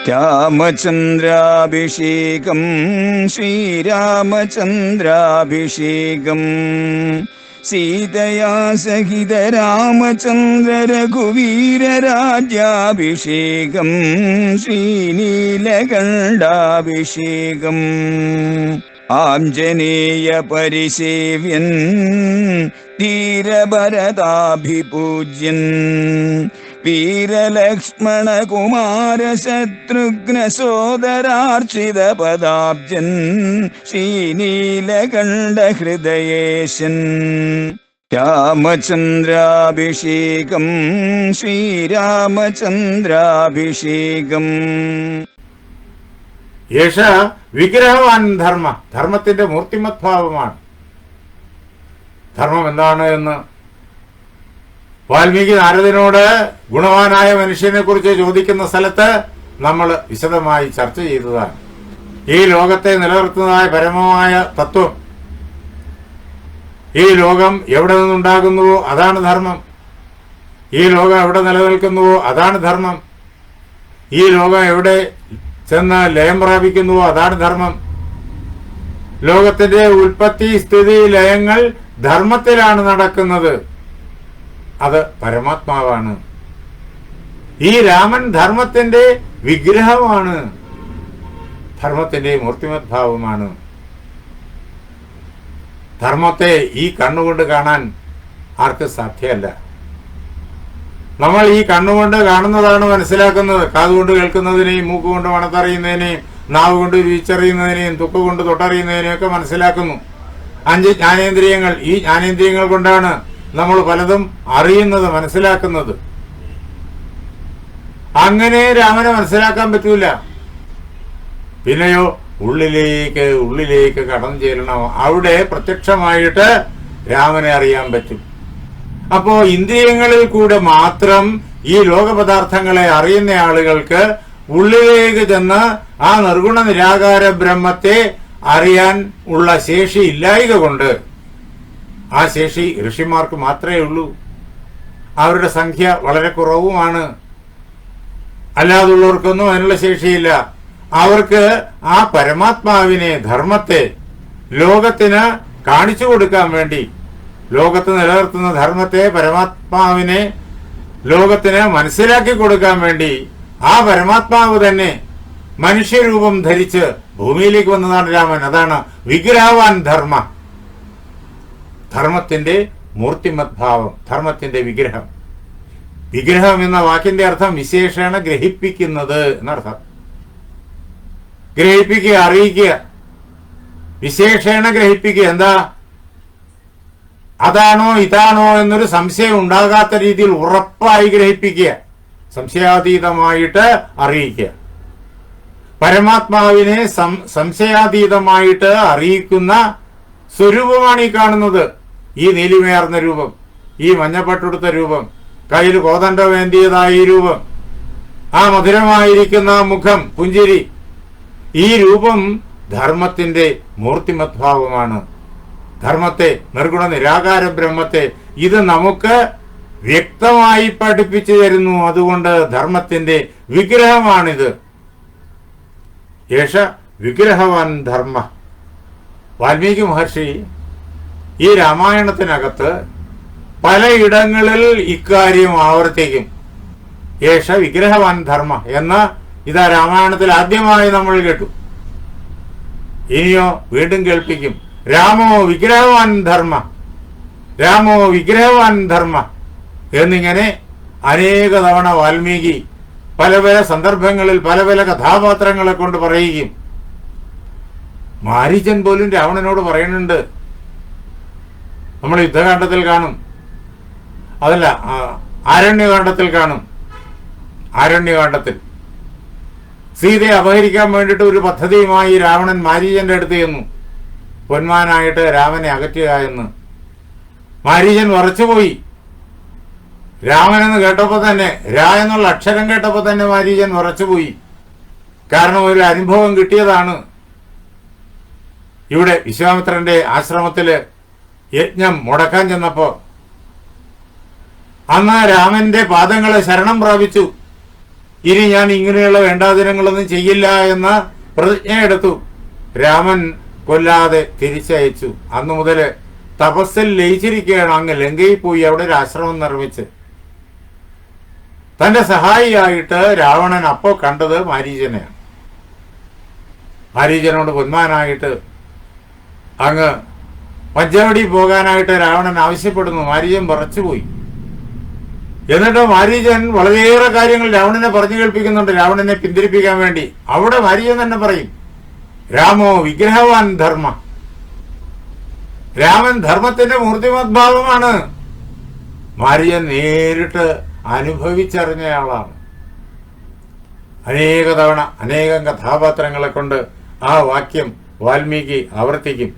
രാമചന്ദ്രാഭിഷേകം ശ്രീരാമചന്ദ്രാഭിഷേകം സീതയാ സഹിത രാമചന്ദ്ര രഘുവീരരാജ്യാഭിഷേകം ശ്രീനീലകണ്ഠാഭിഷേകം ആഞ്ജനേയ പരിസേവ്യൻ ധീരഭരതാഭിപൂജ്യൻ വീരലക്ഷ്മണ കുമാര ശത്രുഘ്ന സോദരാർച്ചിത പദാബ്ജൻ ശ്രീനീലകണ്ഠ ഹൃദയേശൻ രാമചന്ദ്രാഭിഷേകം ശ്രീരാമചന്ദ്രാഭിഷേകം. യേശ വിഗ്രഹവാൻ ധർമ്മ, ധർമ്മത്തിന്റെ മൂർത്തിമത്ഭാവമാണ്. ധർമ്മം എന്താണ് എന്ന് വാൽമീകി നാരദനോട് ഗുണവാനായ മനുഷ്യനെ കുറിച്ച് ചോദിക്കുന്ന സ്ഥലത്ത് നമ്മൾ വിശദമായി ചർച്ച ചെയ്തതാണ്. ഈ ലോകത്തെ നിലനിർത്തുന്നതായ പരമമായ തത്വം, ഈ ലോകം എവിടെ നിന്നുണ്ടാകുന്നുവോ അതാണ് ധർമ്മം, ഈ ലോകം എവിടെ നിലനിൽക്കുന്നുവോ അതാണ് ധർമ്മം, ഈ ലോകം എവിടെ ചെന്ന് ലയം പ്രാപിക്കുന്നുവോ അതാണ് ധർമ്മം. ലോകത്തിന്റെ ഉൽപ്പത്തി സ്ഥിതി ലയങ്ങൾ ധർമ്മത്തിലാണ് നടക്കുന്നത്. അത് പരമാത്മാവാണ്. ഈ രാമൻ ധർമ്മത്തിന്റെ വിഗ്രഹമാണ്, ധർമ്മത്തിന്റെ മൂർത്തിമദ്ഭാവമാണ്. ധർമ്മത്തെ ഈ കണ്ണുകൊണ്ട് കാണാൻ ആർക്ക് സാധ്യമല്ല. നമ്മൾ ഈ കണ്ണുകൊണ്ട് കാണുന്നതാണ് മനസ്സിലാക്കുന്നത്. കാതുകൊണ്ട് കേൾക്കുന്നതിനെയും മൂക്കുകൊണ്ട് മണത്തറിയുന്നതിനെയും നാവ് കൊണ്ട് രുചിച്ചറിയുന്നതിനെയും തുക്ക് കൊണ്ട് തൊട്ടറിയുന്നതിനെയും ഒക്കെ മനസ്സിലാക്കുന്നു. 5 ജ്ഞാനേന്ദ്രിയങ്ങൾ, ഈ ജ്ഞാനേന്ദ്രിയങ്ങൾ കൊണ്ടാണ് നമ്മൾ പലതും അറിയുന്നത്, മനസ്സിലാക്കുന്നത്. അങ്ങനെ രാമനെ മനസ്സിലാക്കാൻ പറ്റൂല. പിന്നെയോ ഉള്ളിലേക്ക് കടന്നു ചേരണം. അവിടെ പ്രത്യക്ഷമായിട്ട് രാമനെ അറിയാൻ പറ്റും. അപ്പോ ഇന്ദ്രിയങ്ങളിൽ കൂടെ മാത്രം ഈ ലോകപദാർത്ഥങ്ങളെ അറിയുന്ന ആളുകൾക്ക് ഉള്ളിലേക്ക് ചെന്ന് ആ നിർഗുണ നിരാകാര ബ്രഹ്മത്തെ അറിയാൻ ഉള്ള ശേഷി ഇല്ലായ്ക കൊണ്ട്, ആ ശേഷി ഋഷിമാർക്ക് മാത്രമേ ഉള്ളൂ. അവരുടെ സംഖ്യ വളരെ കുറവുമാണ്. അല്ലാതുള്ളവർക്കൊന്നും അതിനുള്ള ശേഷിയില്ല. അവർക്ക് ആ പരമാത്മാവിനെ, ധർമ്മത്തെ ലോകത്തിന് കാണിച്ചു കൊടുക്കാൻ വേണ്ടി, ലോകത്ത് നിലനിർത്തുന്ന ധർമ്മത്തെ, പരമാത്മാവിനെ ലോകത്തിന് മനസ്സിലാക്കി കൊടുക്കാൻ വേണ്ടി ആ പരമാത്മാവ് തന്നെ മനുഷ്യരൂപം ധരിച്ച് ഭൂമിയിലേക്ക് വന്നതാണ് രാമൻ. അതാണ് വിഗ്രഹവാൻ ധർമ്മ, ധർമ്മത്തിന്റെ മൂർത്തിമദ്ഭാവം, ധർമ്മത്തിന്റെ വിഗ്രഹം. വിഗ്രഹം എന്ന വാക്കിന്റെ അർത്ഥം വിശേഷണ ഗ്രഹിപ്പിക്കുന്നത് എന്നർത്ഥം. ഗ്രഹിപ്പിക്കുക, അറിയിക്കുക, വിശേഷണ ഗ്രഹിപ്പിക്കുക. എന്താ, അതാണോ ഇതാണോ എന്നൊരു സംശയം ഉണ്ടാകാത്ത രീതിയിൽ ഉറപ്പായി ഗ്രഹിപ്പിക്കുക, സംശയാതീതമായിട്ട് അറിയിക്കുക. പരമാത്മാവിനെ സംശയാതീതമായിട്ട് അറിയിക്കുന്ന സ്വരൂപമാണ് ഈ കാണുന്നത്. ഈ നീലിമയാർന്ന രൂപം, ഈ മഞ്ഞപ്പട്ടുടുത്ത രൂപം, കയ്യിൽ കോതണ്ടവേന്തിയതായ ഈ രൂപം, ആ മധുരമായിരിക്കുന്ന മുഖം, പുഞ്ചിരി, ഈ രൂപം ധർമ്മത്തിന്റെ മൂർത്തിമദ്ഭാവമാണ്. ധർമ്മത്തെ, നിർഗുണ നിരാകാര ബ്രഹ്മത്തെ ഇത് നമുക്ക് വ്യക്തമായി പഠിപ്പിച്ചു തരുന്നു. അതുകൊണ്ട് ധർമ്മത്തിന്റെ വിഗ്രഹമാണിത്. യേശ വിഗ്രഹവാൻ ധർമ്മ. വാൽമീകി മഹർഷി ഈ രാമായണത്തിനകത്ത് പലയിടങ്ങളിൽ ഇക്കാര്യം ആവർത്തിക്കും. യേശ വിഗ്രഹവാൻ ധർമ്മ എന്ന ഇതാ രാമായണത്തിൽ ആദ്യമായി നമ്മൾ കേട്ടു. ഇനിയോ വീണ്ടും കേൾപ്പിക്കും. രാമോ വിഗ്രഹവാൻ ധർമ്മ, രാമോ വിഗ്രഹവാൻ ധർമ്മ എന്നിങ്ങനെ അനേക തവണ വാൽമീകി പല പല സന്ദർഭങ്ങളിൽ പല പല കഥാപാത്രങ്ങളെ കൊണ്ട് പറയുകയും മാരീചൻ പോലും രാവണനോട് പറയുന്നുണ്ട്. നമ്മൾ യുദ്ധകാണ്ഡത്തിൽ കാണും, അതല്ല ആരണ്യകാണ്ഡത്തിൽ കാണും. ആരണ്യകാണ്ഡത്തിൽ സീതയെ അപഹരിക്കാൻ വേണ്ടിയിട്ട് ഒരു പദ്ധതിയുമായി രാവണൻ മാരീചന്റെ അടുത്ത് ചെന്നു, പൊന്മാനായിട്ട് രാമനെ അകറ്റുക എന്ന്. മാരീചൻ വിറച്ചുപോയി. രാമനെന്ന് കേട്ടപ്പോൾ തന്നെ, രാ എന്നുള്ള അക്ഷരം കേട്ടപ്പോൾ തന്നെ മാരീചൻ വിറച്ചുപോയി. കാരണം ഒരു അനുഭവം കിട്ടിയതാണ്. ഇവിടെ വിശ്വാമിത്രന്റെ ആശ്രമത്തില് യജ്ഞം മുടക്കാൻ ചെന്നപ്പോ അന്ന് രാമന്റെ പാദങ്ങളെ ശരണം പ്രാപിച്ചു. ഇനി ഞാൻ ഇങ്ങനെയുള്ള വേണ്ടാദിനങ്ങളൊന്നും ചെയ്യില്ല എന്ന പ്രതിജ്ഞ എടുത്തു. രാമൻ കൊല്ലാതെ തിരിച്ചയച്ചു. അന്നു മുതല് തപസ്സിൽ ലയിച്ചിരിക്കുകയാണ്. അങ്ങ് ലങ്കയിൽ പോയി അവിടെ ഒരു ആശ്രമം നിർമ്മിച്ച് തന്റെ സഹായിയായിട്ട് രാവണൻ അപ്പോൾ കണ്ടത് മാരീചനെയാണ്. മാരീചനോട് പൊന്മാനായിട്ട് അങ്ങ് പഞ്ചവടി പോകാനായിട്ട് രാവണൻ ആവശ്യപ്പെടുന്നു. മാരീചൻ വിറച്ചുപോയി. എന്നിട്ട് മാരീചൻ വളരെയേറെ കാര്യങ്ങൾ രാവണനെ പറഞ്ഞു കേൾപ്പിക്കുന്നുണ്ട്, രാവണനെ പിന്തിരിപ്പിക്കാൻ വേണ്ടി. അവിടെ മാരീചൻ തന്നെ പറയും, രാമോ വിഗ്രഹവാൻ ധർമ്മ. രാമൻ ധർമ്മത്തിന്റെ മൂർത്തിമദ്ഭാവമാണ്. മാരീചൻ നേരിട്ട് അനുഭവിച്ചറിഞ്ഞയാളാണ്. അനേക തവണ അനേകം കഥാപാത്രങ്ങളെ കൊണ്ട് ആ വാക്യം വാൽമീകി ആവർത്തിക്കും.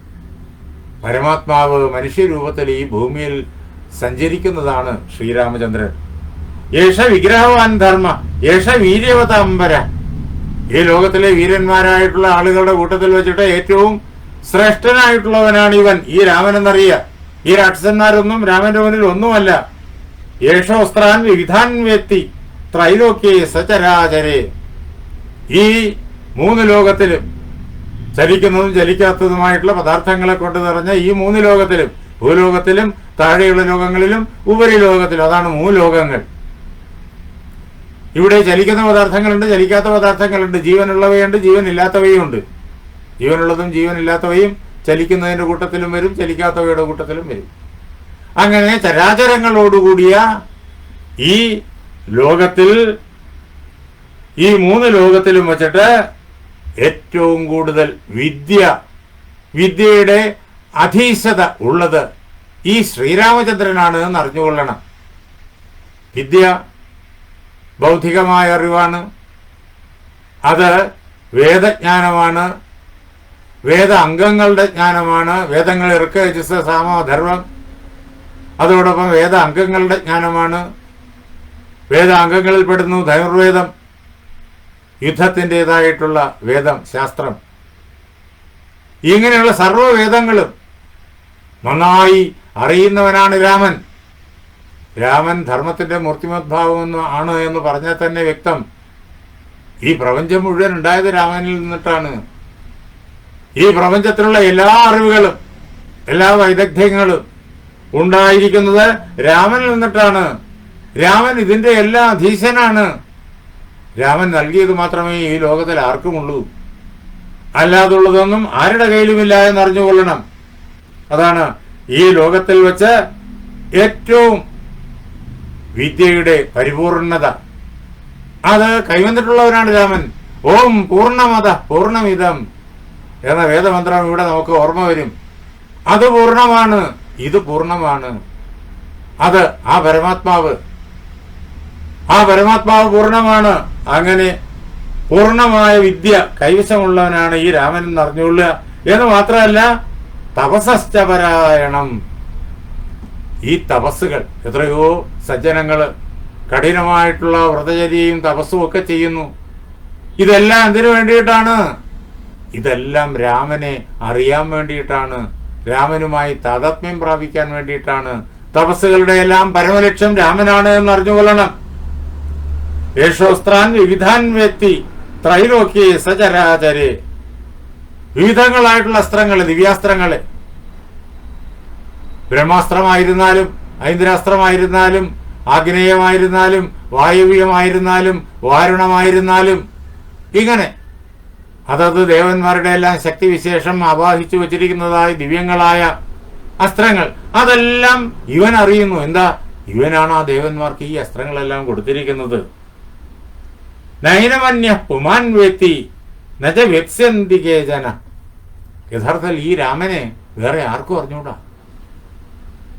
പരമാത്മാവ് മനുഷ്യരൂപത്തിൽ ഈ ഭൂമിയിൽ സഞ്ചരിക്കുന്നതാണ് ശ്രീരാമചന്ദ്രൻ. യേശ വിഗ്രഹവാൻ ധർമ്മ യേശ വീര്യവതാംബര. ഈ ലോകത്തിലെ വീരന്മാരായിട്ടുള്ള ആളുകളുടെ കൂട്ടത്തിൽ വെച്ചിട്ട് ഏറ്റവും ശ്രേഷ്ഠനായിട്ടുള്ളവനാണ് ഇവൻ, ഈ രാമൻ എന്നറിയുക. ഈ രാക്ഷസന്മാരൊന്നും രാമന്റെ മുന്നിൽ ഒന്നുമല്ല. യേശോസ്ത്രാൻ വിവിധാൻ വ്യക്തി ത്രൈലോക്യേ സചരാചരേ. ഈ മൂന്ന് ലോകത്തിലും ചലിക്കുന്നതും ചലിക്കാത്തതുമായിട്ടുള്ള പദാർത്ഥങ്ങളെ കൊണ്ട് നിറഞ്ഞ ഈ മൂന്ന് ലോകത്തിലും, ഭൂലോകത്തിലും താഴെയുള്ള ലോകങ്ങളിലും ഉപരിലോകത്തിലും, അതാണ് മൂലോകങ്ങൾ. ഇവിടെ ചലിക്കുന്ന പദാർത്ഥങ്ങളുണ്ട്, ചലിക്കാത്ത പദാർത്ഥങ്ങളുണ്ട്, ജീവനുള്ളവയുണ്ട്, ജീവനില്ലാത്തവയുണ്ട്. ജീവനുള്ളതും ജീവനില്ലാത്തവയും ചലിക്കുന്നതിന്റെ കൂട്ടത്തിലും വരും, ചലിക്കാത്തവയുടെ കൂട്ടത്തിലും വരും. അങ്ങനെ ചരാചരങ്ങളോടുകൂടിയ ഈ ലോകത്തിൽ, ഈ മൂന്ന് ലോകത്തിലും വച്ചിട്ട് ഏറ്റവും കൂടുതൽ വിദ്യയുടെ അധീശത ഉള്ളത് ഈ ശ്രീരാമചന്ദ്രനാണ് എന്ന് അറിഞ്ഞുകൊള്ളണം. വിദ്യ ബൗദ്ധികമായ അറിവാണ്, അത് വേദജ്ഞാനമാണ്, വേദ അംഗങ്ങളുടെ ജ്ഞാനമാണ്. വേദങ്ങൾ ഋക്ക് യജുസ് സാമ ധർമ്മം, അതോടൊപ്പം വേദ അംഗങ്ങളുടെ ജ്ഞാനമാണ്. വേദ അംഗങ്ങളിൽ പെടുന്നു ധനുർവേദം, യുദ്ധത്തിൻ്റെതായിട്ടുള്ള വേദം, ശാസ്ത്രം. ഇങ്ങനെയുള്ള സർവ്വവേദങ്ങളും നന്നായി അറിയുന്നവനാണ് രാമൻ. രാമൻ ധർമ്മത്തിന്റെ മൂർത്തിമദ്ഭാവം ആണ് എന്ന് പറഞ്ഞാൽ തന്നെ വ്യക്തം. ഈ പ്രപഞ്ചം മുഴുവൻ ഉണ്ടായത് രാമനിൽ നിന്നിട്ടാണ്. ഈ പ്രപഞ്ചത്തിലുള്ള എല്ലാ അറിവുകളും എല്ലാ വൈദഗ്ധ്യങ്ങളും ഉണ്ടായിരിക്കുന്നത് രാമനിൽ നിന്നിട്ടാണ്. രാമൻ ഇതിന്റെ എല്ലാ അധീശനാണ്. രാമൻ നൽകിയത് മാത്രമേ ഈ ലോകത്തിൽ ആർക്കുമുള്ളൂ, അല്ലാതുള്ളതൊന്നും ആരുടെ കയ്യിലുമില്ല എന്നറിഞ്ഞുകൊള്ളണം. അതാണ് ഈ ലോകത്തിൽ വെച്ച് ഏറ്റവും വിദ്യയുടെ പരിപൂർണത. അത് കൈവന്നിട്ടുള്ളവനാണ് രാമൻ. ഓം പൂർണ്ണമത പൂർണ്ണമിതം എന്ന വേദമന്ത്രം ഇവിടെ നമുക്ക് ഓർമ്മ വരും. അത് പൂർണ്ണമാണ്, ഇത് പൂർണ്ണമാണ്. അത് ആ പരമാത്മാവ് പൂർണ്ണമാണ്. അങ്ങനെ പൂർണ്ണമായ വിദ്യ കൈവശമുള്ളവനാണ് ഈ രാമൻ എന്ന് അറിഞ്ഞുകൊള്ളുക. എന്ന് മാത്രമല്ല, തപസ്സശ്ചപരായണം. ഈ തപസ്സുകൾ, എത്രയോ സജ്ജനങ്ങള് കഠിനമായിട്ടുള്ള വ്രതചര്യയും തപസ്സും ഒക്കെ ചെയ്യുന്നു. ഇതെല്ലാം എന്തിനു വേണ്ടിയിട്ടാണ്? ഇതെല്ലാം രാമനെ അറിയാൻ വേണ്ടിയിട്ടാണ്, രാമനുമായി താതാത്മ്യം പ്രാപിക്കാൻ വേണ്ടിയിട്ടാണ്. തപസ്സുകളുടെ എല്ലാം പരമലക്ഷ്യം രാമനാണ് എന്ന് അറിഞ്ഞുകൊള്ളണം. യേശോസ്ത്രാൻ വിവിധാൻ വ്യക്തി ത്രൈലോക്യേ സചരാചരേ. വിവിധങ്ങളായിട്ടുള്ള അസ്ത്രങ്ങള്, ദിവ്യാസ്ത്രങ്ങള്, ബ്രഹ്മാസ്ത്രമായിരുന്നാലും ഐന്ദ്രാസ്ത്രമായിരുന്നാലും ആഗ്നേയമായിരുന്നാലും വായുവ്യമായിരുന്നാലും വാരുണമായിരുന്നാലും, ഇങ്ങനെ അതത് ദേവന്മാരുടെ എല്ലാം ശക്തിവിശേഷം ആവാഹിച്ചു വച്ചിരിക്കുന്നതായ ദിവ്യങ്ങളായ അസ്ത്രങ്ങൾ, അതെല്ലാം ഇവൻ അറിയുന്നു. എന്താ? ഇവനാണ് ആ ദേവന്മാർക്ക് ഈ അസ്ത്രങ്ങളെല്ലാം കൊടുത്തിരിക്കുന്നത്. നൈനമന്യ പുമാൻ വ്യക്തി നജ വ്യത്സ്യന്തികേജന. യഥാർത്ഥത്തിൽ ഈ രാമനെ വേറെ ആർക്കും അറിഞ്ഞൂടാ.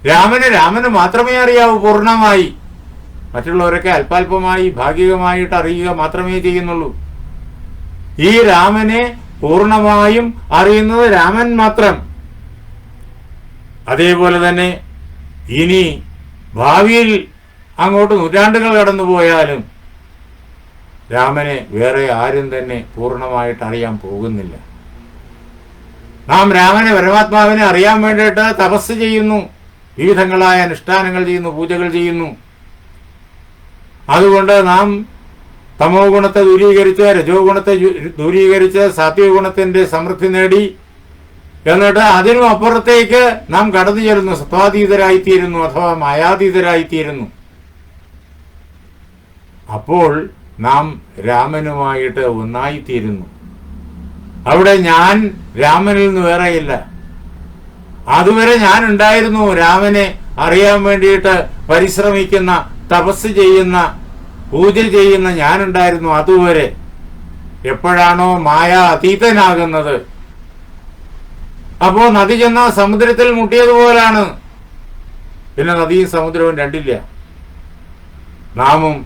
രാമന് മാത്രമേ അറിയാവൂ പൂർണ്ണമായി. മറ്റുള്ളവരൊക്കെ അല്പാൽപമായി ഭാഗികമായിട്ട് അറിയുക മാത്രമേ ചെയ്യുന്നുള്ളൂ. ഈ രാമനെ പൂർണ്ണമായും അറിയുന്നത് രാമൻ മാത്രം. അതേപോലെ തന്നെ ഇനി ഭാവിയിൽ അങ്ങോട്ട് നൂറ്റാണ്ടുകൾ കടന്നുപോയാലും രാമനെ വേറെ ആരും തന്നെ പൂർണ്ണമായിട്ട് അറിയാൻ പോകുന്നില്ല. നാം രാമനെ, പരമാത്മാവിനെ അറിയാൻ വേണ്ടിയിട്ട് തപസ് ചെയ്യുന്നു, വിവിധങ്ങളായ അനുഷ്ഠാനങ്ങൾ ചെയ്യുന്നു, പൂജകൾ ചെയ്യുന്നു. അതുകൊണ്ട് നാം തമോ ഗുണത്തെ ദൂരീകരിച്ച് രജോ ഗുണത്തെ ദൂരീകരിച്ച് സാത്വിക ഗുണത്തിന്റെ സമൃദ്ധി നേടി. എന്നിട്ട് അതിനും അപ്പുറത്തേക്ക് നാം കടന്നു ചെല്ലുന്നു, സത്വാതീതരായിത്തീരുന്നു അഥവാ മായാതീതരായിത്തീരുന്നു. അപ്പോൾ നാം രാമനുമായിട്ട് ഒന്നായിത്തീരുന്നു. അവിടെ ഞാൻ രാമനിൽ നിന്ന് വേറെയില്ല. അതുവരെ ഞാൻ ഉണ്ടായിരുന്നു, രാമനെ അറിയാൻ വേണ്ടിയിട്ട് പരിശ്രമിക്കുന്ന, തപസ് ചെയ്യുന്ന, പൂജ ചെയ്യുന്ന ഞാനുണ്ടായിരുന്നു അതുവരെ. എപ്പോഴാണോ മായ അതീതനാകുന്നത്, അപ്പോ നദി ചെന്ന സമുദ്രത്തിൽ മുട്ടിയതുപോലാണ്. പിന്നെ നദിയും സമുദ്രവും രണ്ടില്ല, നാമും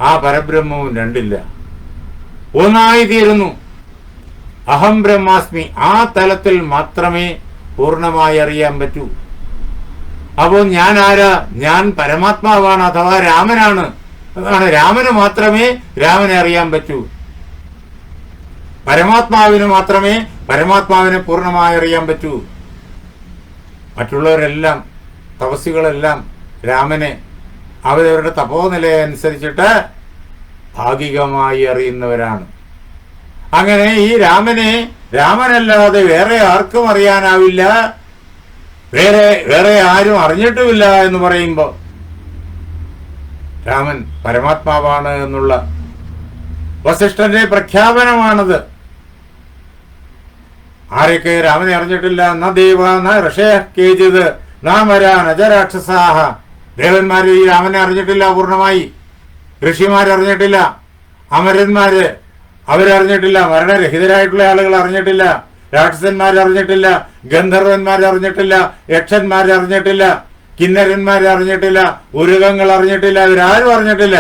ആ പരബ്രഹ്മവും രണ്ടില്ല, ഒന്നായിത്തീരുന്നു. അഹം ബ്രഹ്മാസ്മി, ആ തലത്തിൽ മാത്രമേ പൂർണ്ണമായി അറിയാൻ പറ്റൂ. അപ്പോൾ ഞാൻ ആരാ? ഞാൻ പരമാത്മാവാണ് അഥവാ രാമനാണ്. അതാണ്, രാമന് മാത്രമേ രാമനെ അറിയാൻ പറ്റൂ. പരമാത്മാവിന് മാത്രമേ പരമാത്മാവിനെ പൂർണ്ണമായി അറിയാൻ പറ്റൂ. മറ്റുള്ളവരെല്ലാം, തപസ്സുകളെല്ലാം രാമനെ അവരവരുടെ തപോനിലയെ അനുസരിച്ചിട്ട് ഭാഗികമായി അറിയുന്നവരാണ്. അങ്ങനെ ഈ രാമനെ രാമനല്ലാതെ വേറെ ആർക്കും അറിയാനാവില്ല, വേറെ ആരും അറിഞ്ഞിട്ടുമില്ല എന്ന് പറയുമ്പോൾ രാമൻ പരമാത്മാവാണ് എന്നുള്ള വസിഷ്ഠന്റെ പ്രഖ്യാപനമാണത്. ആരൊക്കെ രാമനെ അറിഞ്ഞിട്ടില്ല? ന ദേവ ന ഋഷയ കേചിത് നാമര നജരാക്ഷസാഹ. ദേവന്മാര് ഈ രാമനെ അറിഞ്ഞിട്ടില്ല പൂർണ്ണമായി, ഋഷിമാരറിഞ്ഞിട്ടില്ല, അമരന്മാര് അവരറിഞ്ഞിട്ടില്ല, മരണരഹിതരായിട്ടുള്ള ആളുകൾ അറിഞ്ഞിട്ടില്ല, രാക്ഷസന്മാരറിഞ്ഞിട്ടില്ല, ഗന്ധർവന്മാരറിഞ്ഞിട്ടില്ല, യക്ഷന്മാരറിഞ്ഞിട്ടില്ല, കിന്നരന്മാരറിഞ്ഞിട്ടില്ല, ഉരുകങ്ങൾ അറിഞ്ഞിട്ടില്ല, ഇവരാരും അറിഞ്ഞിട്ടില്ല.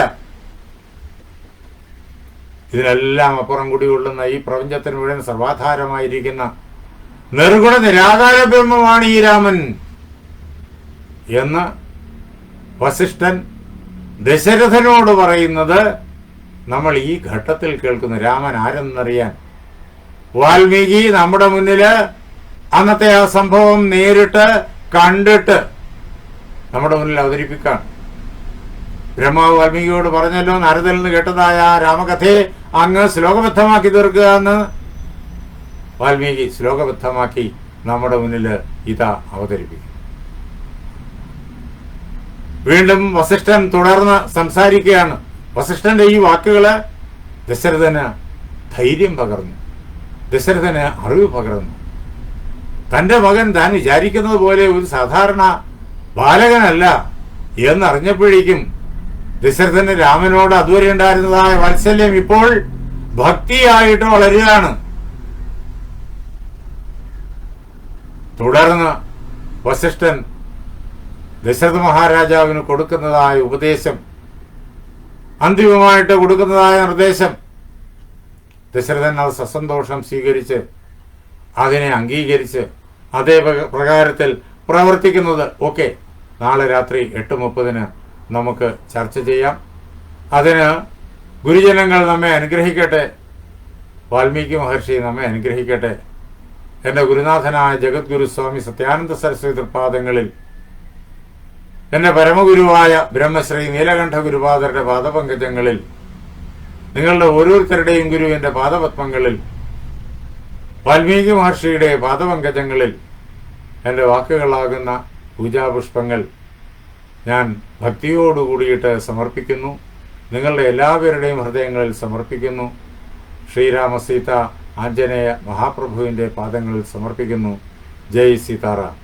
ഇതിനെല്ലാം അപ്പുറം കൂടി കൊള്ളുന്ന ഈ പ്രപഞ്ചത്തിന് മുഴുവൻ സർവാധാരമായിരിക്കുന്ന നിർഗുണ നിരാകാര ബ്രഹ്മമാണ് ഈ രാമൻ എന്ന് വസിഷ്ഠൻ ദശരഥനോട് പറയുന്നത് നമ്മൾ ഈ ഘട്ടത്തിൽ കേൾക്കുന്നു. രാമൻ ആരെന്നറിയാൻ വാൽമീകി നമ്മുടെ മുന്നില് അന്നത്തെ ആ സംഭവം നേരിട്ട് കണ്ടിട്ട് നമ്മുടെ മുന്നിൽ അവതരിപ്പിക്കാൻ. ബ്രഹ്മാവ് വാൽമീകിയോട് പറഞ്ഞല്ലോ, നാരദയിൽ നിന്ന് കേട്ടതായ ആ രാമകഥയെ അങ്ങ് ശ്ലോകബദ്ധമാക്കി തീർക്കുക എന്ന്. വാൽമീകി ശ്ലോകബദ്ധമാക്കി നമ്മുടെ മുന്നിൽ ഇതാ അവതരിപ്പിക്കും. വീണ്ടും വസിഷ്ഠൻ തുടർന്ന് സംസാരിക്കുകയാണ്. വസിഷ്ഠന്റെ ഈ വാക്കുകള് ദശരഥന് ധൈര്യം പകർന്നു, ദശരഥന് അറിവ് പകർന്നു. തന്റെ മകൻ താൻ വിചാരിക്കുന്നത് പോലെ ഒരു സാധാരണ ബാലകനല്ല എന്നറിഞ്ഞപ്പോഴേക്കും ദശരഥന് രാമനോട് അതുവരെ ഉണ്ടായിരുന്നതായ വാത്സല്യം ഇപ്പോൾ ഭക്തിയായിട്ട് വളരുകയാണ്. തുടർന്ന് വസിഷ്ഠൻ ദശരഥ മഹാരാജാവിന് കൊടുക്കുന്നതായ ഉപദേശം, അന്തിമമായിട്ട് കൊടുക്കുന്നതായ നിർദ്ദേശം, ദശരഥൻ അത് സസന്തോഷം സ്വീകരിച്ച് അതിനെ അംഗീകരിച്ച് അതേ പ്രകാരത്തിൽ പ്രവർത്തിക്കുന്നത്. ഓക്കെ, നാളെ രാത്രി 8:30 നമുക്ക് ചർച്ച ചെയ്യാം. അതിന് ഗുരുജനങ്ങൾ നമ്മെ അനുഗ്രഹിക്കട്ടെ, വാൽമീകി മഹർഷി നമ്മെ അനുഗ്രഹിക്കട്ടെ. എൻ്റെ ഗുരുനാഥനായ ജഗദ്ഗുരു സ്വാമി സത്യാനന്ദ സരസ്വതി തൃപ്പാദങ്ങളിൽ, എൻ്റെ പരമഗുരുവായ ബ്രഹ്മശ്രീ നീലകണ്ഠ ഗുരുപാദരുടെ പാദപങ്കജങ്ങളിൽ, നിങ്ങളുടെ ഓരോരുത്തരുടെയും ഗുരുവിൻ്റെ പാദപത്മങ്ങളിൽ, വാൽമീകി മഹർഷിയുടെ പാദപങ്കജങ്ങളിൽ എൻ്റെ വാക്കുകളാകുന്ന പൂജാപുഷ്പങ്ങൾ ഞാൻ ഭക്തിയോടുകൂടിയിട്ട് സമർപ്പിക്കുന്നു. നിങ്ങളുടെ എല്ലാവരുടെയും ഹൃദയങ്ങളിൽ സമർപ്പിക്കുന്നു. ശ്രീരാമ സീത ആഞ്ജനേയ മഹാപ്രഭുവിൻ്റെ പാദങ്ങളിൽ സമർപ്പിക്കുന്നു. ജയ് സീതാറാം.